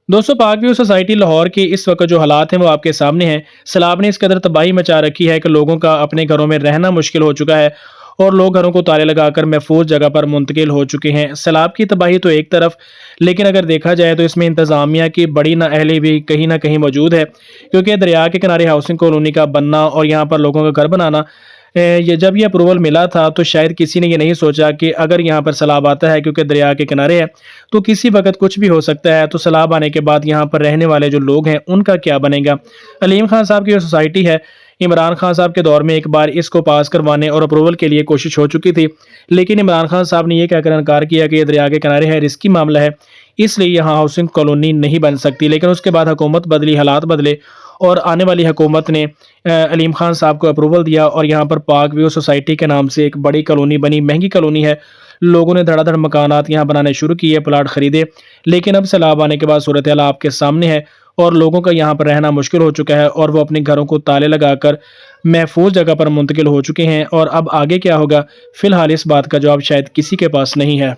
दोस्तों, पाक view society Lahore के इस वक्त जो हालात हैं वो आपके सामने हैं। सैलाब ने इस कदर तबाही मचा रखी है कि लोगों का अपने घरों में रहना मुश्किल हो चुका है और लोग घरों को ताले लगाकर महफूज जगह पर मुंतकिल हो चुके हैं। सैलाब की तबाही तो एक तरफ, लेकिन अगर देखा जाए तो इसमें इंतज़ामिया की बड़ी नाअहली भी कहीं ना कहीं मौजूद है, क्योंकि दरिया के किनारे हाउसिंग कॉलोनी का बनना और यहाँ पर लोगों का घर बनाना, ये जब ये अप्रूवल मिला था तो शायद किसी ने ये नहीं सोचा कि अगर यहाँ पर सैलाब आता है, क्योंकि दरिया के किनारे है, तो किसी वक्त कुछ भी हो सकता है। तो सैलाब आने के बाद यहाँ पर रहने वाले जो लोग हैं उनका क्या बनेगा। अलीम खान साहब की जो सोसाइटी है, इमरान खान साहब के दौर में एक बार इसको पास करवाने और अप्रूवल के लिए कोशिश हो चुकी थी, लेकिन इमरान खान साहब ने यह कहकर इनकार किया कि ये दरिया के किनारे है, रिस्की मामला है, इसलिए यहाँ हाउसिंग कॉलोनी नहीं बन सकती। लेकिन उसके बाद हुकूमत बदली, हालात बदले और आने वाली हुकूमत ने अलीम खान साहब को अप्रूवल दिया और यहाँ पर पाक व्यू सोसाइटी के नाम से एक बड़ी कॉलोनी बनी, महंगी कॉलोनी है। लोगों ने धड़ाधड़ मकानात यहाँ बनाने शुरू किए, प्लाट खरीदे। लेकिन अब सैलाब आने के बाद सूरत हाल आपके सामने है और लोगों का यहाँ पर रहना मुश्किल हो चुका है और वो अपने घरों को ताले लगाकर महफूज जगह पर मुंतकिल हो चुके हैं। और अब आगे क्या होगा, फिलहाल इस बात का जवाब शायद किसी के पास नहीं है।